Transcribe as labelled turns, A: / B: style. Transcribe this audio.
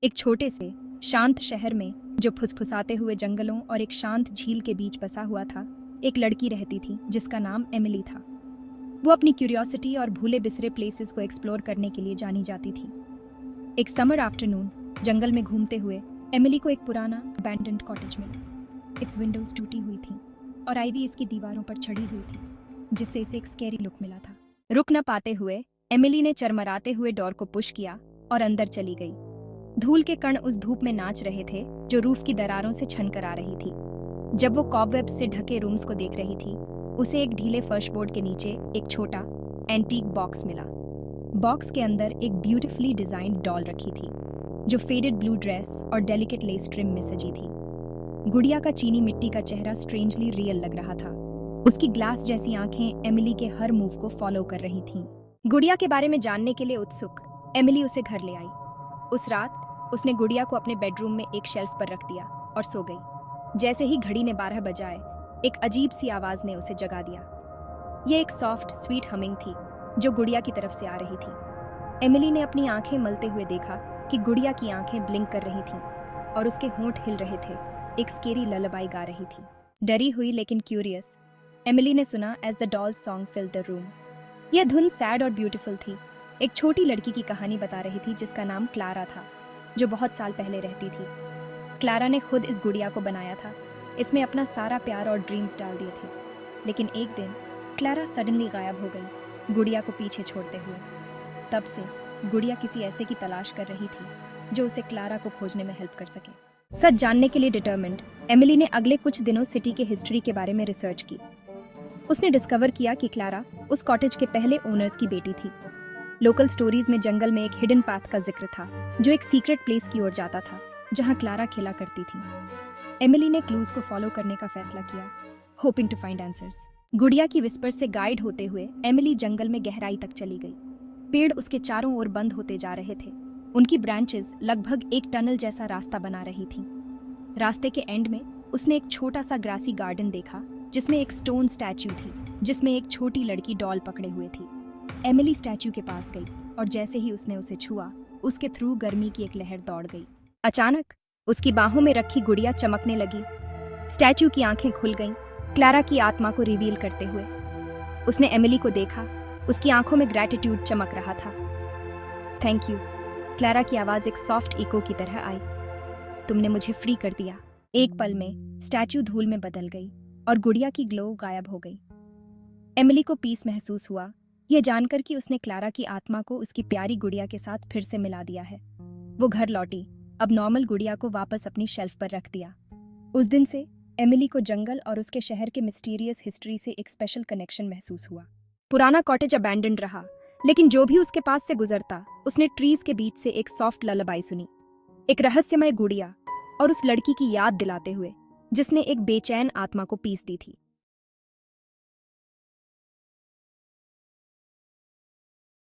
A: एक छोटे से शांत शहर में जो फुसफुसाते हुए जंगलों और एक शांत झील के बीच बसा हुआ था, एक लड़की रहती थी जिसका नाम एमिली था। वो अपनी क्यूरियोसिटी और भूले बिसरे प्लेसेस को एक्सप्लोर करने के लिए जानी जाती थी। एक समर आफ्टरनून जंगल में घूमते हुए एमिली को एक पुराना अबैंडन्ड कॉटेज मिला। इट्स विंडोज टूटी हुई थी और आईवी इसकी दीवारों पर चढ़ी हुई थी, जिससे इसे एक स्कैरी लुक मिला था। रुक न पाते हुए एमिली ने चरमराते हुए डोर को पुश किया और अंदर चली गई। धूल के कण उस धूप में नाच रहे थे जो रूफ की दरारों से छनकर आ रही थी। जब वो कॉबवेब्स से ढके रूम्स को देख रही थी, उसे एक ढीले फर्श बोर्ड के नीचे एक छोटा एंटीक बॉक्स मिला। बॉक्स के अंदर एक ब्यूटीफुली डिजाइन्ड डॉल रखी थी जो फेडेड ब्लू ड्रेस और डेलिकेट लेस ट्रिम में सजी थी। गुड़िया का चीनी मिट्टी का चेहरा स्ट्रेंजली रियल लग रहा था। उसकी ग्लास जैसी आंखें एमिली के हर मूव को फॉलो कर रही थीं। गुड़िया के बारे में जानने के लिए उत्सुक एमिली उसे घर ले आई। उस रात उसने गुड़िया को अपने बेडरूम में एक शेल्फ पर रख दिया और सो गई। जैसे ही घड़ी ने 12 बजाए, एक अजीब सी आवाज ने उसे जगा दिया। ये एक सॉफ्ट स्वीट हमिंग थी जो गुड़िया की तरफ से आ रही थी। एमिली ने अपनी आंखें मलते हुए देखा कि गुड़िया की आंखें ब्लिंक कर रही थीं और उसके होंठ हिल रहे थे। एक स्केरी ललबाई गा रही थी। डरी हुई लेकिन क्यूरियस, एमिली ने सुना as the doll song filled the room. यह धुन सैड और ब्यूटीफुल थी। एक छोटी लड़की की कहानी बता रही थी जिसका नाम क्लारा था, जो बहुत साल पहले रहती थी। क्लारा ने खुद इस गुड़िया को बनाया था। इसमें अपना सारा प्यार और ड्रीम्स डाल दिए थे। लेकिन एक दिन क्लारा सडनली गायब हो गई, गुड़िया को पीछे छोड़ते हुए। तब से गुड़िया किसी ऐसे की तलाश कर रही थी जो उसे क्लारा को खोजने में हेल्प कर सके। सच जानने के लिए डिटर्मिन्ड, एमिली ने अगले कुछ दिनों सिटी के हिस्ट्री के बारे में रिसर्च की। उसने डिस्कवर किया कि क्लारा उस कॉटेज के पहले ओनर्स की बेटी थी। लोकल स्टोरीज में जंगल में एक हिडन पाथ का जिक्र था जो एक सीक्रेट प्लेस की ओर जाता था जहां क्लारा खेला करती थी। एमिली ने क्लूज को फॉलो करने का फैसला किया, होपिंग टू फाइंड आंसर्स। गुड़िया की विस्पर से गाइड होते हुए एमिली जंगल में गहराई तक चली गई। पेड़ उसके चारों ओर बंद होते जा रहे थे। उनकी ब्रांचेस लगभग एक टनल जैसा रास्ता बना रही थीं। रास्ते के एंड में उसने एक छोटा सा ग्रासी गार्डन देखा जिसमें एक स्टोन स्टैच्यू थी जिसमें एक छोटी लड़की डॉल पकड़े हुए थी। एमिली स्टैच्यू के पास गई और जैसे ही उसने उसे छुआ, उसके थ्रू गर्मी की एक लहर दौड़ गई। अचानक उसकी बाहों में रखी गुड़िया चमकने लगी। स्टैच्यू की आंखें खुल गईं, क्लारा की आत्मा को रिवील करते हुए। उसने एमिली को देखा, उसकी आंखों में ग्रैटिट्यूड चमक रहा था। थैंक यू, क्लारा की आवाज एक सॉफ्ट इको की तरह आई। तुमने मुझे फ्री कर दिया। एक पल में स्टैच्यू धूल में बदल गई और गुड़िया की ग्लो गायब हो गई। एमिली को पीस महसूस हुआ, यह जानकर कि उसने क्लारा की आत्मा को उसकी प्यारी गुड़िया के साथ फिर से मिला दिया है। वो घर लौटी, अब नॉर्मल गुड़िया को वापस अपनी शेल्फ पर रख दिया। उस दिन से एमिली को जंगल और उसके शहर के मिस्टीरियस हिस्ट्री से एक स्पेशल कनेक्शन महसूस हुआ। पुराना कॉटेज अबैंडन्ड रहा, लेकिन जो भी उसके पास से गुजरता, उसने ट्रीज के बीच से एक सॉफ्ट ललबाई सुनी, एक रहस्यमय गुड़िया और उस लड़की की याद दिलाते हुए जिसने एक बेचैन आत्मा को पीस दी थी।